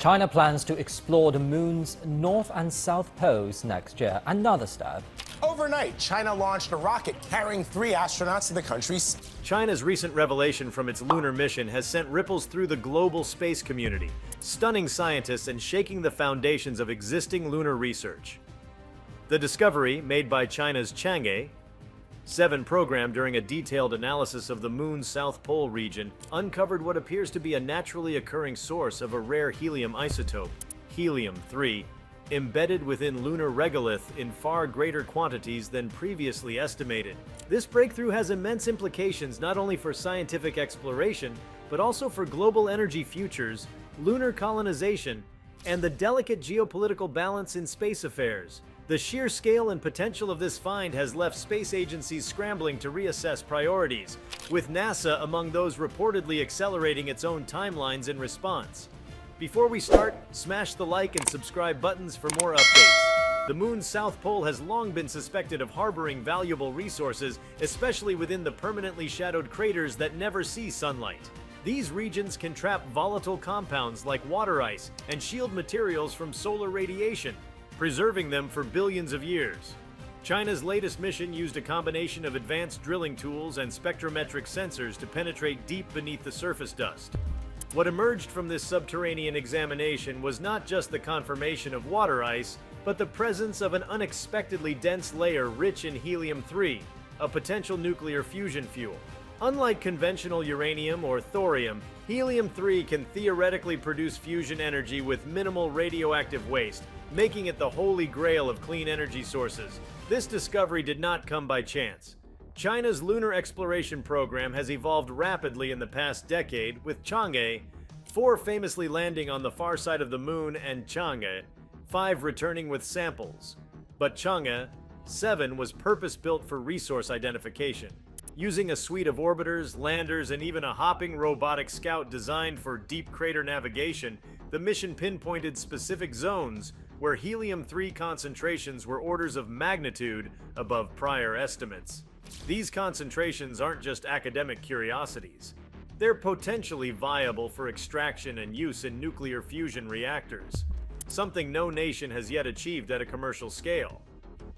China plans to explore the moon's north and south poles next year. Another step. Overnight, China launched a rocket carrying 3 astronauts to the country's. China's recent revelation from its lunar mission has sent ripples through the global space community, stunning scientists and shaking the foundations of existing lunar research. The discovery, made by China's Chang'e 7 program during a detailed analysis of the moon's south pole region, uncovered what appears to be a naturally occurring source of a rare helium isotope, helium-3, embedded within lunar regolith in far greater quantities than previously estimated. This breakthrough has immense implications not only for scientific exploration, but also for global energy futures, lunar colonization, and the delicate geopolitical balance in space affairs. The sheer scale and potential of this find has left space agencies scrambling to reassess priorities, with NASA among those reportedly accelerating its own timelines in response. Before we start, smash the like and subscribe buttons for more updates. The moon's south pole has long been suspected of harboring valuable resources, especially within the permanently shadowed craters that never see sunlight. These regions can trap volatile compounds like water ice and shield materials from solar radiation, preserving them for billions of years. China's latest mission used a combination of advanced drilling tools and spectrometric sensors to penetrate deep beneath the surface dust. What emerged from this subterranean examination was not just the confirmation of water ice, but the presence of an unexpectedly dense layer rich in helium-3, a potential nuclear fusion fuel. Unlike conventional uranium or thorium, helium-3 can theoretically produce fusion energy with minimal radioactive waste, making it the holy grail of clean energy sources. This discovery did not come by chance. China's lunar exploration program has evolved rapidly in the past decade, with Chang'e 4 famously landing on the far side of the moon and Chang'e 5 returning with samples. But Chang'e 7 was purpose-built for resource identification. Using a suite of orbiters, landers, and even a hopping robotic scout designed for deep crater navigation, the mission pinpointed specific zones where helium-3 concentrations were orders of magnitude above prior estimates. These concentrations aren't just academic curiosities. They're potentially viable for extraction and use in nuclear fusion reactors, something no nation has yet achieved at a commercial scale.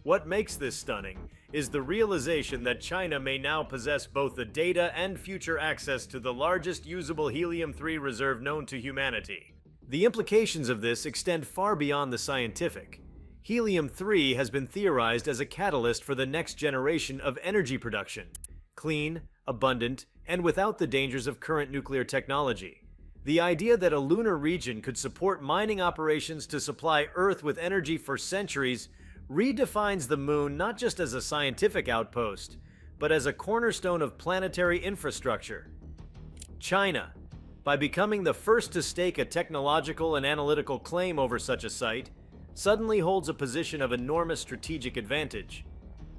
What makes this stunning is the realization that China may now possess both the data and future access to the largest usable helium-3 reserve known to humanity. The implications of this extend far beyond the scientific. Helium-3 has been theorized as a catalyst for the next generation of energy production, clean, abundant, and without the dangers of current nuclear technology. The idea that a lunar region could support mining operations to supply Earth with energy for centuries redefines the moon not just as a scientific outpost, but as a cornerstone of planetary infrastructure. China, by becoming the first to stake a technological and analytical claim over such a site, suddenly holds a position of enormous strategic advantage.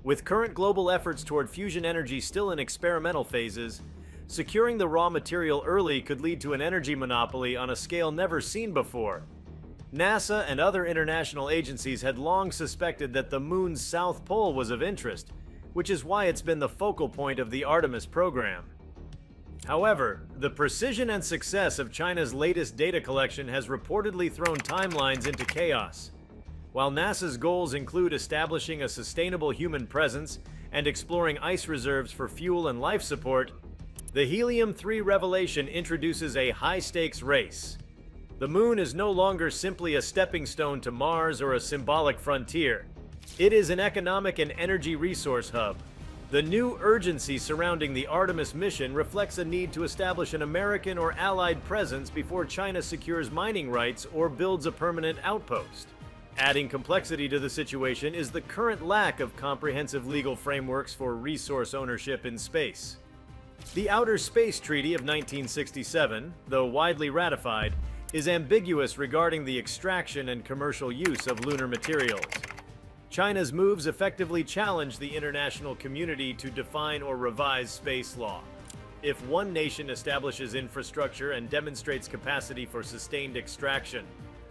With current global efforts toward fusion energy still in experimental phases, securing the raw material early could lead to an energy monopoly on a scale never seen before. NASA and other international agencies had long suspected that the moon's south pole was of interest, which is why it's been the focal point of the Artemis program. However, the precision and success of China's latest data collection has reportedly thrown timelines into chaos. While NASA's goals include establishing a sustainable human presence and exploring ice reserves for fuel and life support, the helium-3 revelation introduces a high-stakes race. The moon is no longer simply a stepping stone to Mars or a symbolic frontier. It is an economic and energy resource hub. The new urgency surrounding the Artemis mission reflects a need to establish an American or allied presence before China secures mining rights or builds a permanent outpost. Adding complexity to the situation is the current lack of comprehensive legal frameworks for resource ownership in space. The Outer Space Treaty of 1967, though widely ratified, is ambiguous regarding the extraction and commercial use of lunar materials. China's moves effectively challenge the international community to define or revise space law. If one nation establishes infrastructure and demonstrates capacity for sustained extraction,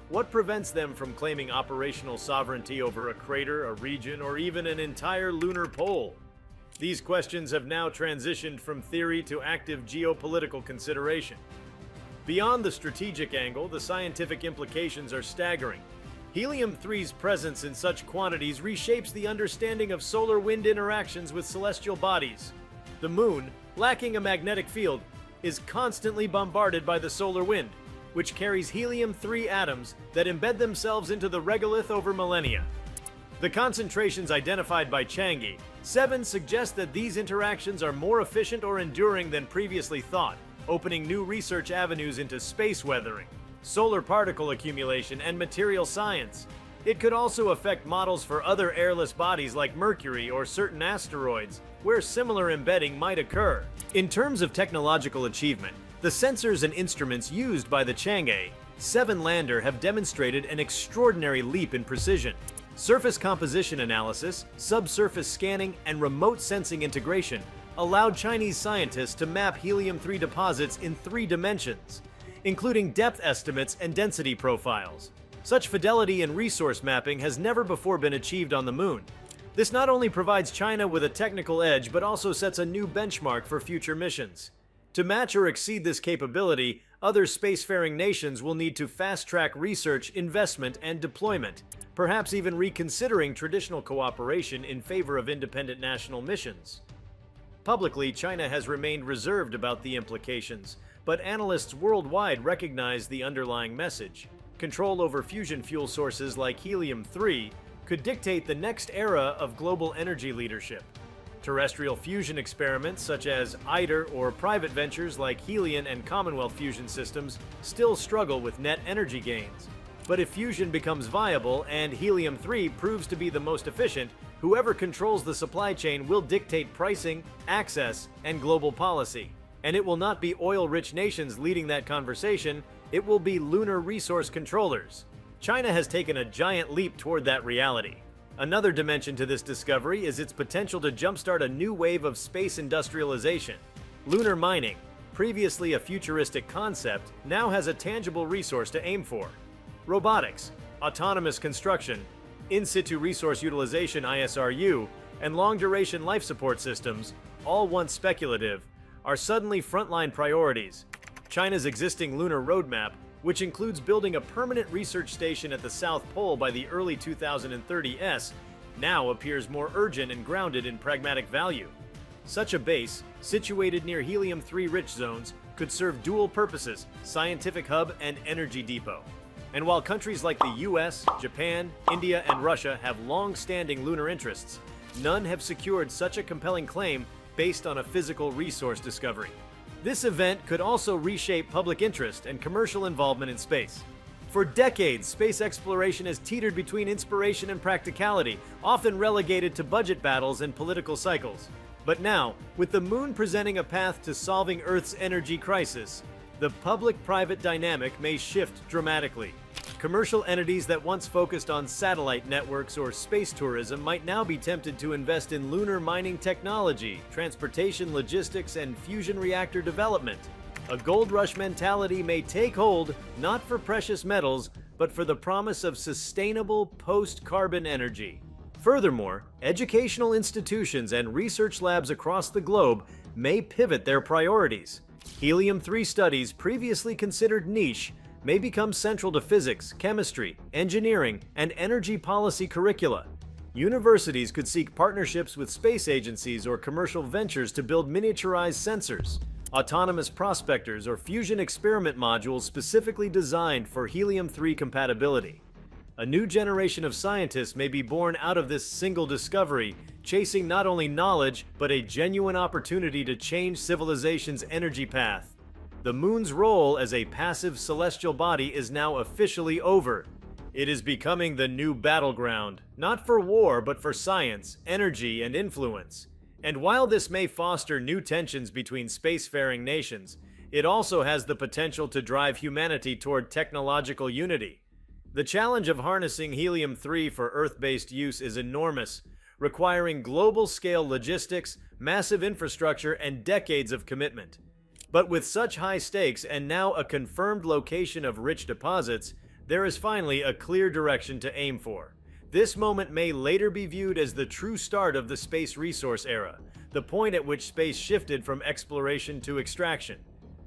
what prevents them from claiming operational sovereignty over a crater, a region, or even an entire lunar pole? These questions have now transitioned from theory to active geopolitical consideration. Beyond the strategic angle, the scientific implications are staggering. Helium-3's presence in such quantities reshapes the understanding of solar wind interactions with celestial bodies. The Moon, lacking a magnetic field, is constantly bombarded by the solar wind, which carries helium-3 atoms that embed themselves into the regolith over millennia. The concentrations identified by Chang'e 7 suggest that these interactions are more efficient or enduring than previously thought, opening new research avenues into space weathering, solar particle accumulation, and material science. It could also affect models for other airless bodies like Mercury or certain asteroids, where similar embedding might occur. In terms of technological achievement, the sensors and instruments used by the Chang'e 7 lander have demonstrated an extraordinary leap in precision. Surface composition analysis, subsurface scanning, and remote sensing integration allowed Chinese scientists to map helium-3 deposits in 3 dimensions, including depth estimates and density profiles. Such fidelity in resource mapping has never before been achieved on the Moon. This not only provides China with a technical edge, but also sets a new benchmark for future missions. To match or exceed this capability, other spacefaring nations will need to fast-track research, investment, and deployment, perhaps even reconsidering traditional cooperation in favor of independent national missions. Publicly, China has remained reserved about the implications, but analysts worldwide recognize the underlying message. Control over fusion fuel sources like helium-3 could dictate the next era of global energy leadership. Terrestrial fusion experiments such as ITER or private ventures like Helion and Commonwealth fusion systems still struggle with net energy gains. But if fusion becomes viable and helium-3 proves to be the most efficient, whoever controls the supply chain will dictate pricing, access, and global policy. And it will not be oil-rich nations leading that conversation, it will be lunar resource controllers. China has taken a giant leap toward that reality. Another dimension to this discovery is its potential to jumpstart a new wave of space industrialization. Lunar mining, previously a futuristic concept, now has a tangible resource to aim for. Robotics, autonomous construction, in-situ resource utilization ISRU, and long-duration life support systems, all once speculative, are suddenly frontline priorities. China's existing lunar roadmap, which includes building a permanent research station at the South Pole by the early 2030s, now appears more urgent and grounded in pragmatic value. Such a base, situated near helium-3 rich zones, could serve dual purposes: scientific hub and energy depot. And while countries like the US, Japan, India, and Russia have long-standing lunar interests, none have secured such a compelling claim based on a physical resource discovery. This event could also reshape public interest and commercial involvement in space. For decades, space exploration has teetered between inspiration and practicality, often relegated to budget battles and political cycles. But now, with the Moon presenting a path to solving Earth's energy crisis, the public-private dynamic may shift dramatically. Commercial entities that once focused on satellite networks or space tourism might now be tempted to invest in lunar mining technology, transportation logistics, and fusion reactor development. A gold rush mentality may take hold, not for precious metals, but for the promise of sustainable post-carbon energy. Furthermore, educational institutions and research labs across the globe may pivot their priorities. Helium-3 studies, previously considered niche, may become central to physics, chemistry, engineering, and energy policy curricula. Universities could seek partnerships with space agencies or commercial ventures to build miniaturized sensors, autonomous prospectors, or fusion experiment modules specifically designed for helium-3 compatibility. A new generation of scientists may be born out of this single discovery, chasing not only knowledge, but a genuine opportunity to change civilization's energy path. The Moon's role as a passive celestial body is now officially over. It is becoming the new battleground, not for war, but for science, energy, and influence. And while this may foster new tensions between spacefaring nations, it also has the potential to drive humanity toward technological unity. The challenge of harnessing helium-3 for Earth-based use is enormous, requiring global-scale logistics, massive infrastructure, and decades of commitment. But with such high stakes and now a confirmed location of rich deposits, there is finally a clear direction to aim for. This moment may later be viewed as the true start of the space resource era, the point at which space shifted from exploration to extraction.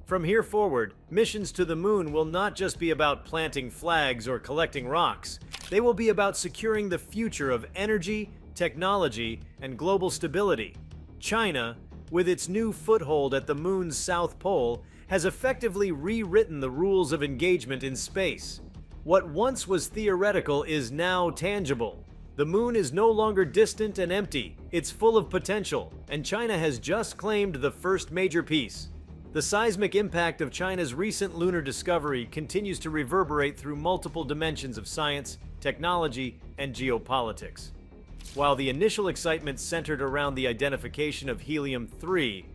From here forward, missions to the moon will not just be about planting flags or collecting rocks. They will be about securing the future of energy, technology, and global stability. China, with its new foothold at the moon's south pole, has effectively rewritten the rules of engagement in space. What once was theoretical is now tangible. The moon is no longer distant and empty, it's full of potential, and China has just claimed the first major piece. The seismic impact of China's recent lunar discovery continues to reverberate through multiple dimensions of science, technology, and geopolitics. While the initial excitement centered around the identification of helium-3,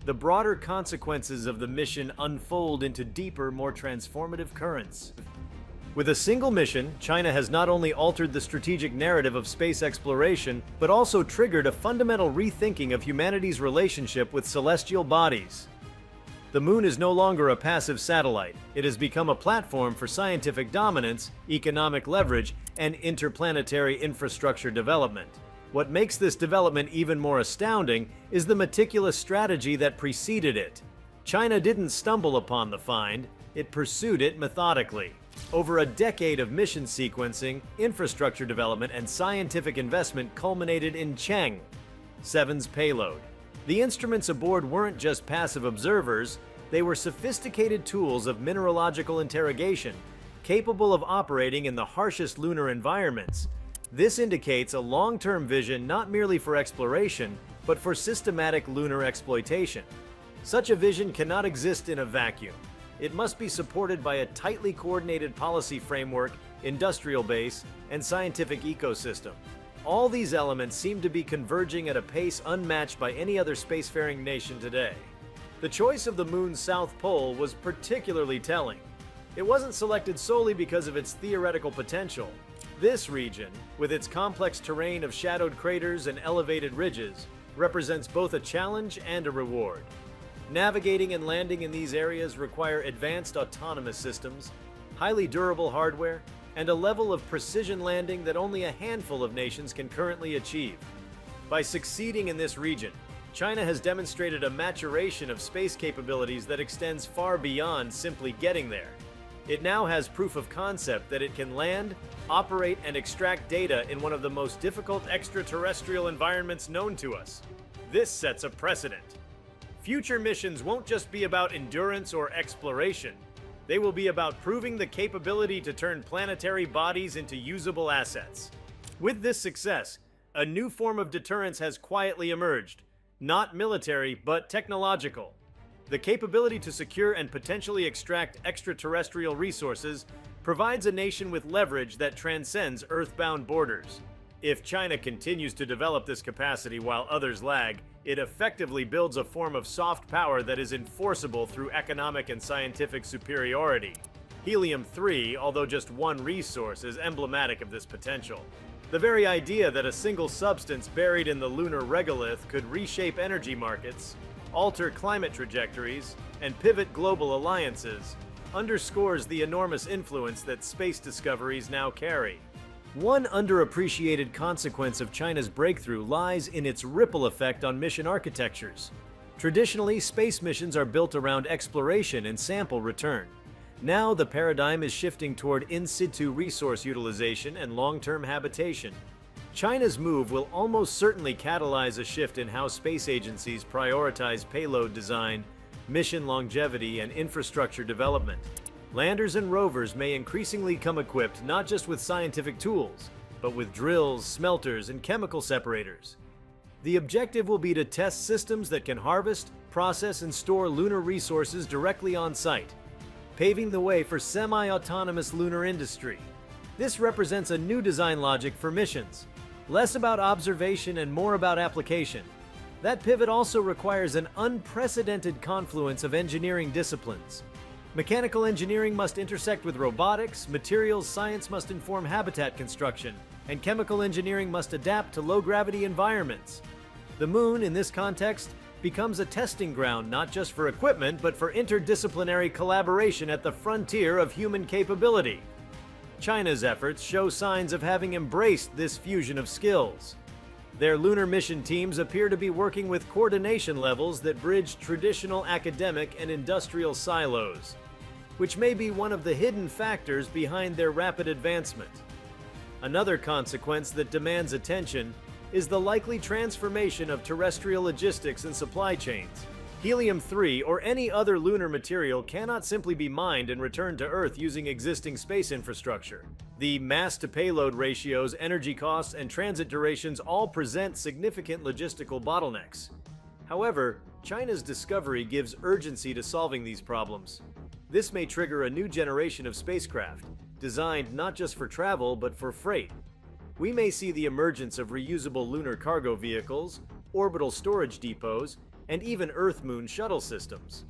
the broader consequences of the mission unfold into deeper, more transformative currents. With a single mission, China has not only altered the strategic narrative of space exploration, but also triggered a fundamental rethinking of humanity's relationship with celestial bodies. The moon is no longer a passive satellite. It has become a platform for scientific dominance, economic leverage, and interplanetary infrastructure development. What makes this development even more astounding is the meticulous strategy that preceded it. China didn't stumble upon the find, it pursued it methodically. Over a decade of mission sequencing, infrastructure development, and scientific investment culminated in Chang'e, 7's payload. The instruments aboard weren't just passive observers, they were sophisticated tools of mineralogical interrogation, capable of operating in the harshest lunar environments. This indicates a long-term vision not merely for exploration, but for systematic lunar exploitation. Such a vision cannot exist in a vacuum. It must be supported by a tightly coordinated policy framework, industrial base, and scientific ecosystem. All these elements seem to be converging at a pace unmatched by any other spacefaring nation today. The choice of the moon's south pole was particularly telling. It wasn't selected solely because of its theoretical potential. This region, with its complex terrain of shadowed craters and elevated ridges, represents both a challenge and a reward. Navigating and landing in these areas require advanced autonomous systems, highly durable hardware, and a level of precision landing that only a handful of nations can currently achieve. By succeeding in this region, China has demonstrated a maturation of space capabilities that extends far beyond simply getting there. It now has proof of concept that it can land, operate, and extract data in one of the most difficult extraterrestrial environments known to us. This sets a precedent. Future missions won't just be about endurance or exploration. They will be about proving the capability to turn planetary bodies into usable assets. With this success, a new form of deterrence has quietly emerged. Not military, but technological. The capability to secure and potentially extract extraterrestrial resources provides a nation with leverage that transcends earthbound borders. If China continues to develop this capacity while others lag, it effectively builds a form of soft power that is enforceable through economic and scientific superiority. Helium-3, although just one resource, is emblematic of this potential. The very idea that a single substance buried in the lunar regolith could reshape energy markets, alter climate trajectories, and pivot global alliances underscores the enormous influence that space discoveries now carry. One underappreciated consequence of China's breakthrough lies in its ripple effect on mission architectures. Traditionally, space missions are built around exploration and sample return. Now the paradigm is shifting toward in-situ resource utilization and long-term habitation. China's move will almost certainly catalyze a shift in how space agencies prioritize payload design, mission longevity, and infrastructure development. Landers and rovers may increasingly come equipped not just with scientific tools, but with drills, smelters, and chemical separators. The objective will be to test systems that can harvest, process, and store lunar resources directly on site, paving the way for semi-autonomous lunar industry. This represents a new design logic for missions, less about observation and more about application. That pivot also requires an unprecedented confluence of engineering disciplines. Mechanical engineering must intersect with robotics, materials science must inform habitat construction, and chemical engineering must adapt to low-gravity environments. The moon, in this context, becomes a testing ground not just for equipment, but for interdisciplinary collaboration at the frontier of human capability. China's efforts show signs of having embraced this fusion of skills. Their lunar mission teams appear to be working with coordination levels that bridge traditional academic and industrial silos, which may be one of the hidden factors behind their rapid advancement. Another consequence that demands attention is the likely transformation of terrestrial logistics and supply chains. Helium-3 or any other lunar material cannot simply be mined and returned to Earth using existing space infrastructure. The mass-to-payload ratios, energy costs, and transit durations all present significant logistical bottlenecks. However, China's discovery gives urgency to solving these problems. This may trigger a new generation of spacecraft, designed not just for travel but for freight. We may see the emergence of reusable lunar cargo vehicles, orbital storage depots, and even Earth-Moon shuttle systems.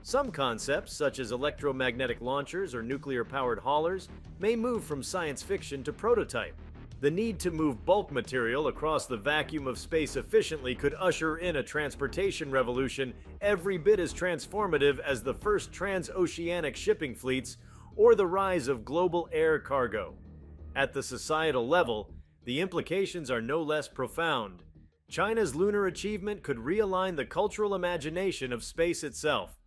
Some concepts, such as electromagnetic launchers or nuclear-powered haulers, may move from science fiction to prototype. The need to move bulk material across the vacuum of space efficiently could usher in a transportation revolution every bit as transformative as the first transoceanic shipping fleets or the rise of global air cargo. At the societal level, the implications are no less profound. China's lunar achievement could realign the cultural imagination of space itself.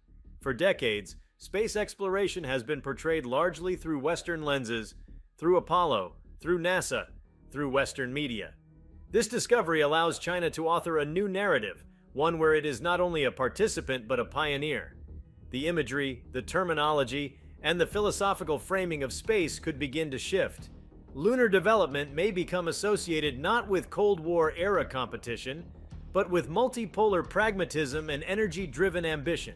For decades, space exploration has been portrayed largely through Western lenses, through Apollo, through NASA, through Western media. This discovery allows China to author a new narrative, one where it is not only a participant but a pioneer. The imagery, the terminology, and the philosophical framing of space could begin to shift. Lunar development may become associated not with Cold War-era competition, but with multipolar pragmatism and energy-driven ambition.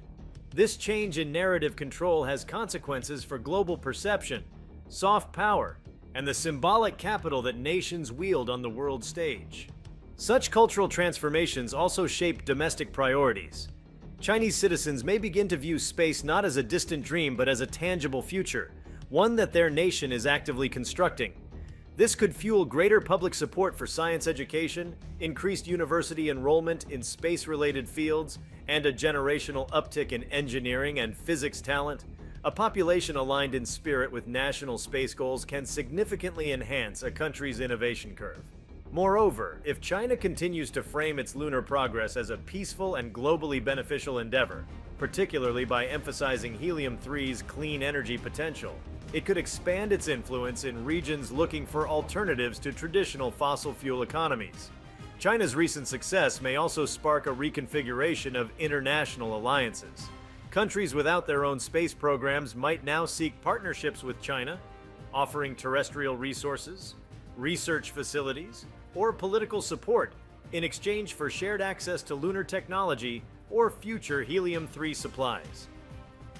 This change in narrative control has consequences for global perception, soft power, and the symbolic capital that nations wield on the world stage. Such cultural transformations also shape domestic priorities. Chinese citizens may begin to view space not as a distant dream but as a tangible future, one that their nation is actively constructing. This could fuel greater public support for science education, increased university enrollment in space-related fields, and a generational uptick in engineering and physics talent. A population aligned in spirit with national space goals can significantly enhance a country's innovation curve. Moreover, if China continues to frame its lunar progress as a peaceful and globally beneficial endeavor, particularly by emphasizing Helium-3's clean energy potential, it could expand its influence in regions looking for alternatives to traditional fossil fuel economies. China's recent success may also spark a reconfiguration of international alliances. Countries without their own space programs might now seek partnerships with China, offering terrestrial resources, research facilities, or political support in exchange for shared access to lunar technology or future Helium-3 supplies.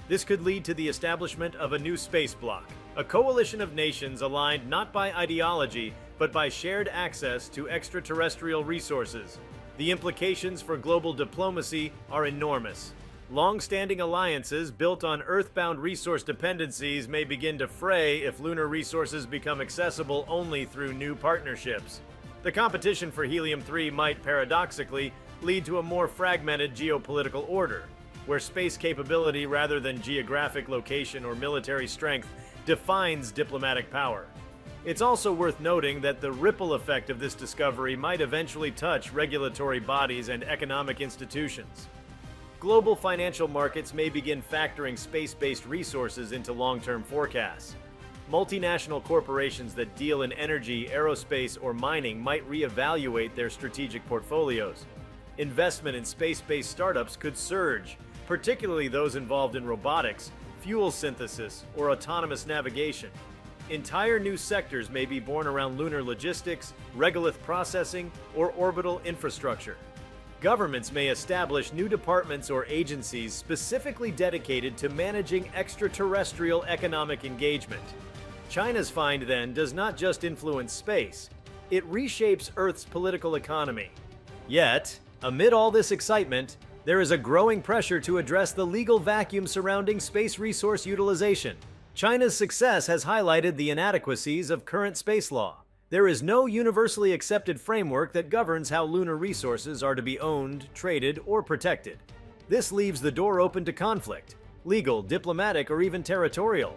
This could lead to the establishment of a new space bloc, a coalition of nations aligned not by ideology, but by shared access to extraterrestrial resources. The implications for global diplomacy are enormous. Long-standing alliances built on Earth-bound resource dependencies may begin to fray if lunar resources become accessible only through new partnerships. The competition for Helium-3 might, paradoxically, lead to a more fragmented geopolitical order, where space capability rather than geographic location or military strength defines diplomatic power. It's also worth noting that the ripple effect of this discovery might eventually touch regulatory bodies and economic institutions. Global financial markets may begin factoring space-based resources into long-term forecasts. Multinational corporations that deal in energy, aerospace, or mining might reevaluate their strategic portfolios. Investment in space-based startups could surge, particularly those involved in robotics, fuel synthesis, or autonomous navigation. Entire new sectors may be born around lunar logistics, regolith processing, or orbital infrastructure. Governments may establish new departments or agencies specifically dedicated to managing extraterrestrial economic engagement. China's find, then, does not just influence space, it reshapes Earth's political economy. Yet, amid all this excitement, there is a growing pressure to address the legal vacuum surrounding space resource utilization. China's success has highlighted the inadequacies of current space law. There is no universally accepted framework that governs how lunar resources are to be owned, traded, or protected. This leaves the door open to conflict, legal, diplomatic, or even territorial.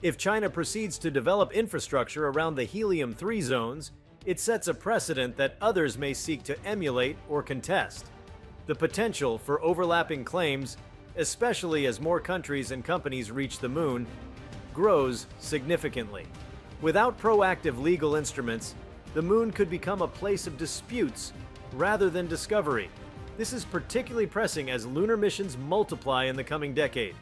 If China proceeds to develop infrastructure around the Helium-3 zones, It sets a precedent that others may seek to emulate or contest. The potential for overlapping claims, especially as more countries and companies reach the moon, grows significantly. Without proactive legal instruments, the moon could become a place of disputes rather than discovery. This is particularly pressing as lunar missions multiply in the coming decade.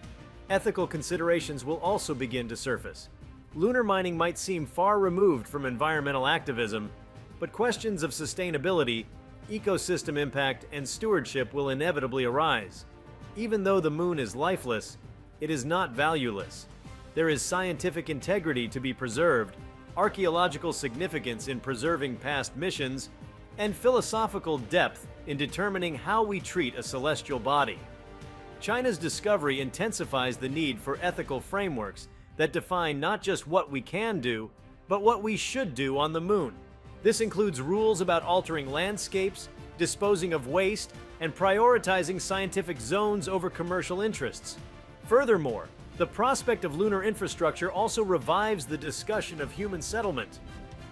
Ethical considerations will also begin to surface. Lunar mining might seem far removed from environmental activism, but questions of sustainability, ecosystem impact, and stewardship will inevitably arise. Even though the moon is lifeless, it is not valueless. There is scientific integrity to be preserved, archaeological significance in preserving past missions, and philosophical depth in determining how we treat a celestial body. China's discovery intensifies the need for ethical frameworks that define not just what we can do, but what we should do on the moon. This includes rules about altering landscapes, disposing of waste, and prioritizing scientific zones over commercial interests. Furthermore, the prospect of lunar infrastructure also revives the discussion of human settlement.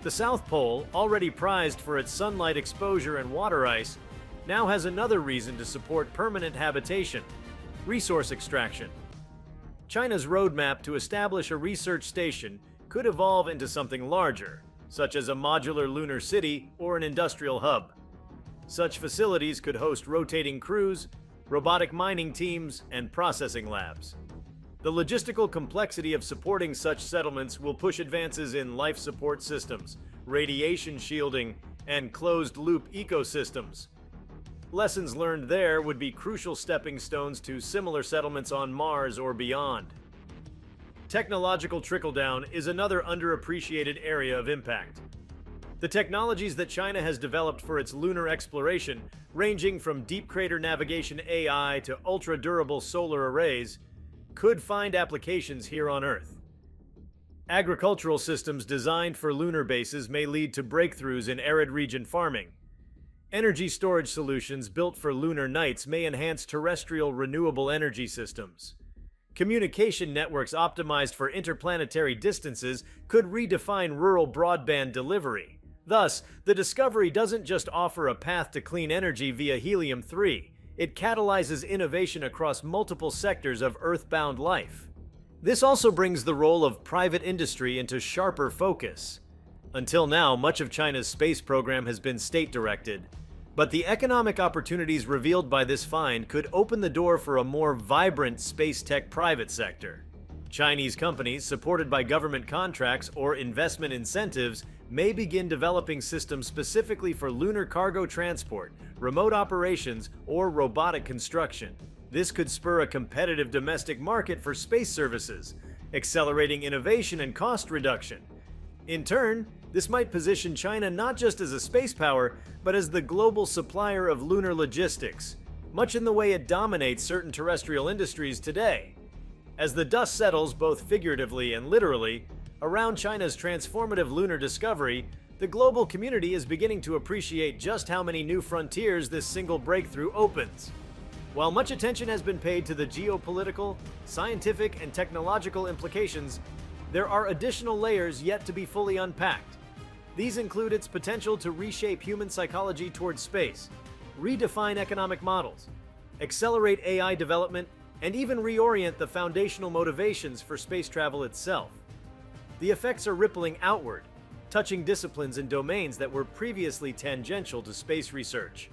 The South Pole, already prized for its sunlight exposure and water ice, now has another reason to support permanent habitation: resource extraction. China's roadmap to establish a research station could evolve into something larger, such as a modular lunar city or an industrial hub. Such facilities could host rotating crews, robotic mining teams, and processing labs. The logistical complexity of supporting such settlements will push advances in life support systems, radiation shielding, and closed-loop ecosystems. Lessons learned there would be crucial stepping stones to similar settlements on Mars or beyond. Technological trickle-down is another underappreciated area of impact. The technologies that China has developed for its lunar exploration, ranging from deep crater navigation AI to ultra-durable solar arrays, could find applications here on Earth. Agricultural systems designed for lunar bases may lead to breakthroughs in arid region farming. Energy storage solutions built for lunar nights may enhance terrestrial renewable energy systems. Communication networks optimized for interplanetary distances could redefine rural broadband delivery. Thus, the discovery doesn't just offer a path to clean energy via helium-3, it catalyzes innovation across multiple sectors of Earth-bound life. This also brings the role of private industry into sharper focus. Until now, much of China's space program has been state-directed, but the economic opportunities revealed by this find could open the door for a more vibrant space tech private sector. Chinese companies, supported by government contracts or investment incentives, may begin developing systems specifically for lunar cargo transport, remote operations, or robotic construction. This could spur a competitive domestic market for space services, accelerating innovation and cost reduction. In turn, this might position China not just as a space power, but as the global supplier of lunar logistics, much in the way it dominates certain terrestrial industries today. As the dust settles, both figuratively and literally, around China's transformative lunar discovery, the global community is beginning to appreciate just how many new frontiers this single breakthrough opens. While much attention has been paid to the geopolitical, scientific, and technological implications, there are additional layers yet to be fully unpacked. These include its potential to reshape human psychology towards space, redefine economic models, accelerate AI development, and even reorient the foundational motivations for space travel itself. The effects are rippling outward, touching disciplines and domains that were previously tangential to space research.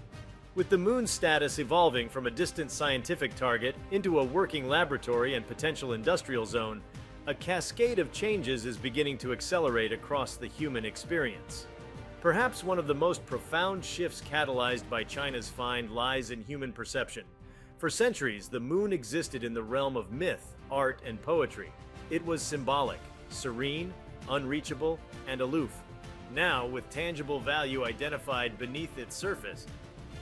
With the moon's status evolving from a distant scientific target into a working laboratory and potential industrial zone, a cascade of changes is beginning to accelerate across the human experience. Perhaps one of the most profound shifts catalyzed by China's find lies in human perception. For centuries, the moon existed in the realm of myth, art, and poetry. It was symbolic, serene, unreachable, and aloof. Now, with tangible value identified beneath its surface,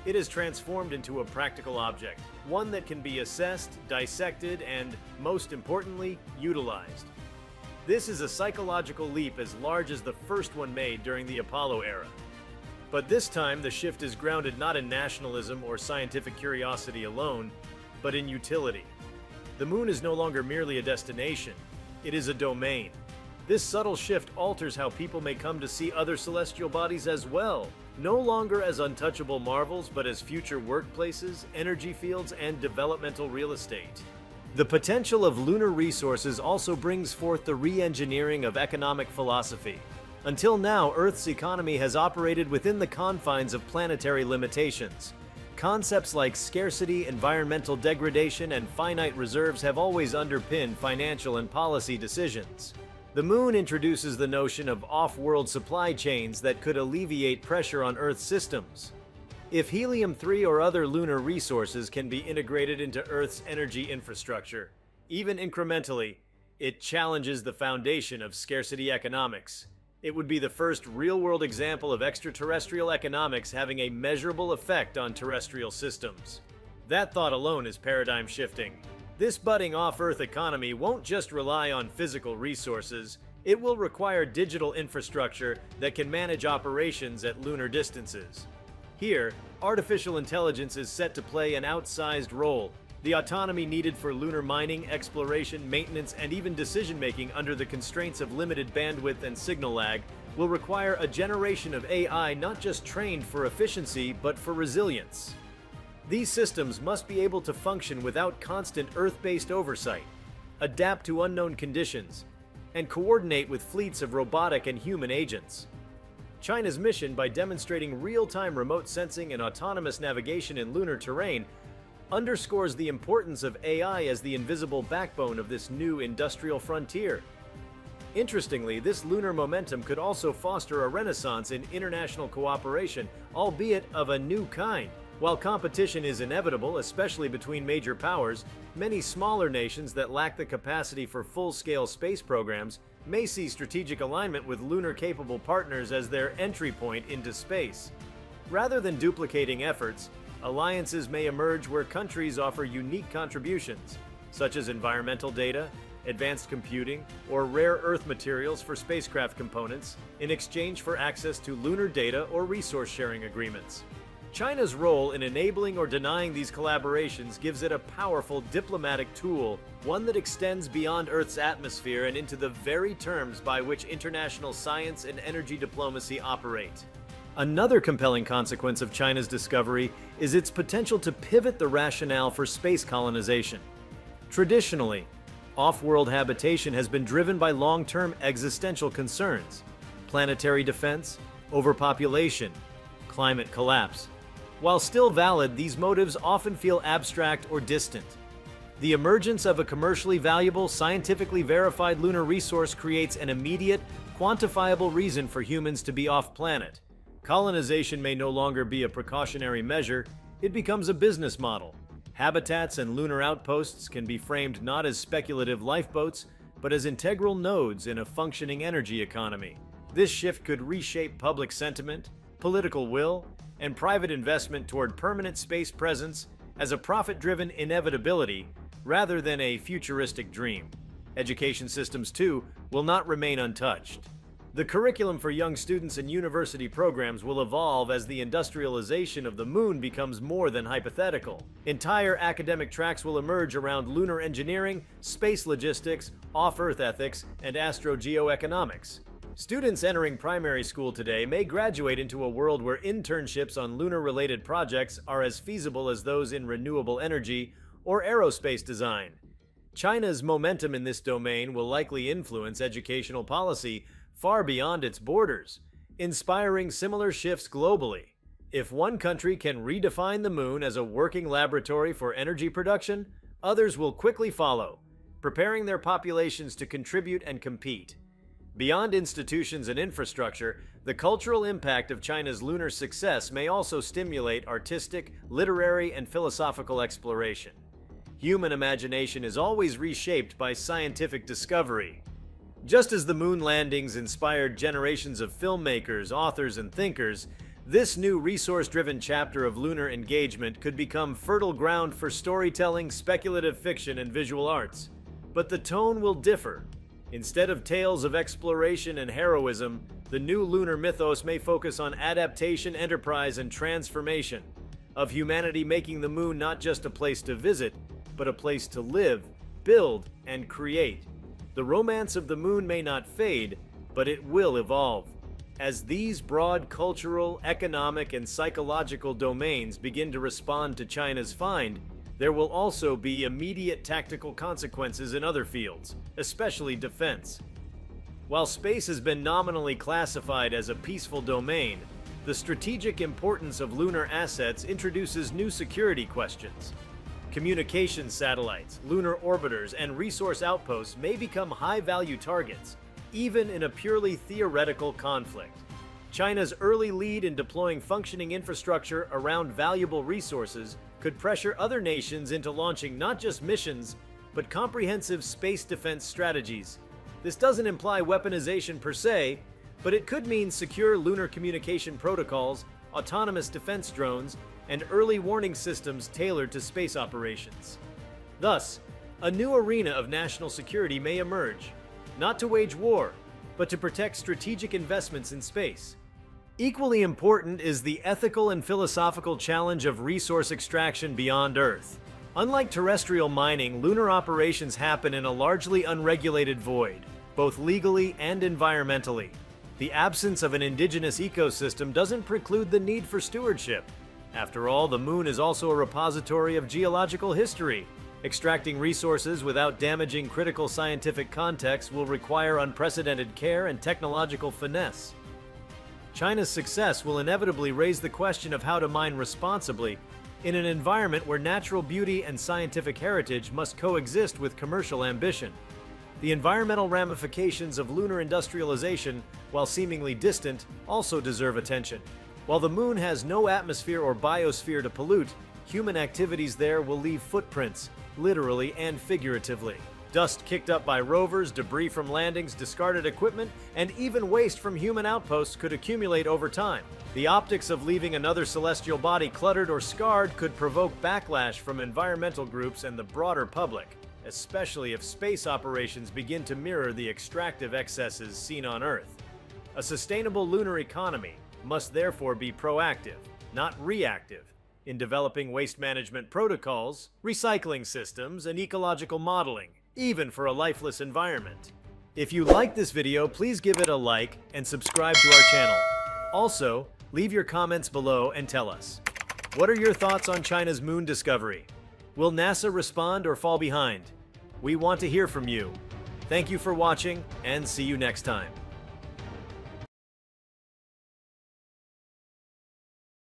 it is transformed into a practical object, one that can be assessed, dissected, and, most importantly, utilized. This is a psychological leap as large as the first one made during the Apollo era. But this time, the shift is grounded not in nationalism or scientific curiosity alone, but in utility. The moon is no longer merely a destination, it is a domain. This subtle shift alters how people may come to see other celestial bodies as well, no longer as untouchable marvels, but as future workplaces, energy fields, and developmental real estate. The potential of lunar resources also brings forth the re-engineering of economic philosophy. Until now, Earth's economy has operated within the confines of planetary limitations. Concepts like scarcity, environmental degradation, and finite reserves have always underpinned financial and policy decisions. The Moon introduces the notion of off-world supply chains that could alleviate pressure on Earth's systems. If helium-3 or other lunar resources can be integrated into Earth's energy infrastructure, even incrementally, it challenges the foundation of scarcity economics. It would be the first real-world example of extraterrestrial economics having a measurable effect on terrestrial systems. That thought alone is paradigm shifting. This budding off-Earth economy won't just rely on physical resources, it will require digital infrastructure that can manage operations at lunar distances. Here, artificial intelligence is set to play an outsized role. The autonomy needed for lunar mining, exploration, maintenance, and even decision-making under the constraints of limited bandwidth and signal lag will require a generation of AI not just trained for efficiency, but for resilience. These systems must be able to function without constant Earth-based oversight, adapt to unknown conditions, and coordinate with fleets of robotic and human agents. China's mission, by demonstrating real-time remote sensing and autonomous navigation in lunar terrain, underscores the importance of AI as the invisible backbone of this new industrial frontier. Interestingly, this lunar momentum could also foster a renaissance in international cooperation, albeit of a new kind. While competition is inevitable, especially between major powers, many smaller nations that lack the capacity for full-scale space programs may see strategic alignment with lunar-capable partners as their entry point into space. Rather than duplicating efforts, alliances may emerge where countries offer unique contributions, such as environmental data, advanced computing, or rare earth materials for spacecraft components, in exchange for access to lunar data or resource-sharing agreements. China's role in enabling or denying these collaborations gives it a powerful diplomatic tool, one that extends beyond Earth's atmosphere and into the very terms by which international science and energy diplomacy operate. Another compelling consequence of China's discovery is its potential to pivot the rationale for space colonization. Traditionally, off-world habitation has been driven by long-term existential concerns: planetary defense, overpopulation, climate collapse. While still valid, these motives often feel abstract or distant. The emergence of a commercially valuable, scientifically verified lunar resource creates an immediate, quantifiable reason for humans to be off-planet. Colonization may no longer be a precautionary measure, it becomes a business model. Habitats and lunar outposts can be framed not as speculative lifeboats, but as integral nodes in a functioning energy economy. This shift could reshape public sentiment, political will, and private investment toward permanent space presence as a profit-driven inevitability rather than a futuristic dream. Education systems, too, will not remain untouched. The curriculum for young students and university programs will evolve as the industrialization of the Moon becomes more than hypothetical. Entire academic tracks will emerge around lunar engineering, space logistics, off-Earth ethics, and astrogeoeconomics. Students entering primary school today may graduate into a world where internships on lunar-related projects are as feasible as those in renewable energy or aerospace design. China's momentum in this domain will likely influence educational policy far beyond its borders, inspiring similar shifts globally. If one country can redefine the Moon as a working laboratory for energy production, others will quickly follow, preparing their populations to contribute and compete. Beyond institutions and infrastructure, the cultural impact of China's lunar success may also stimulate artistic, literary, and philosophical exploration. Human imagination is always reshaped by scientific discovery. Just as the moon landings inspired generations of filmmakers, authors, and thinkers, this new resource-driven chapter of lunar engagement could become fertile ground for storytelling, speculative fiction, and visual arts. But the tone will differ. Instead of tales of exploration and heroism, the new lunar mythos may focus on adaptation, enterprise, and transformation, of humanity making the moon not just a place to visit, but a place to live, build, and create. The romance of the moon may not fade, but it will evolve. As these broad cultural, economic, and psychological domains begin to respond to China's find, there will also be immediate tactical consequences in other fields, especially defense. While space has been nominally classified as a peaceful domain, the strategic importance of lunar assets introduces new security questions. Communication satellites, lunar orbiters, and resource outposts may become high-value targets, even in a purely theoretical conflict. China's early lead in deploying functioning infrastructure around valuable resources could pressure other nations into launching not just missions, but comprehensive space defense strategies. This doesn't imply weaponization per se, but it could mean secure lunar communication protocols, autonomous defense drones, and early warning systems tailored to space operations. Thus, a new arena of national security may emerge, not to wage war, but to protect strategic investments in space. Equally important is the ethical and philosophical challenge of resource extraction beyond Earth. Unlike terrestrial mining, lunar operations happen in a largely unregulated void, both legally and environmentally. The absence of an indigenous ecosystem doesn't preclude the need for stewardship. After all, the moon is also a repository of geological history. Extracting resources without damaging critical scientific context will require unprecedented care and technological finesse. China's success will inevitably raise the question of how to mine responsibly in an environment where natural beauty and scientific heritage must coexist with commercial ambition. The environmental ramifications of lunar industrialization, while seemingly distant, also deserve attention. While the moon has no atmosphere or biosphere to pollute, human activities there will leave footprints, literally and figuratively. Dust kicked up by rovers, debris from landings, discarded equipment, and even waste from human outposts could accumulate over time. The optics of leaving another celestial body cluttered or scarred could provoke backlash from environmental groups and the broader public, especially if space operations begin to mirror the extractive excesses seen on Earth. A sustainable lunar economy must therefore be proactive, not reactive, in developing waste management protocols, recycling systems, and ecological modeling, even for a lifeless environment. If you like this video, please give it a like and subscribe to our channel. Also, leave your comments below and tell us, what are your thoughts on China's moon discovery? Will NASA respond or fall behind? We want to hear from you. Thank you for watching, and see you next time.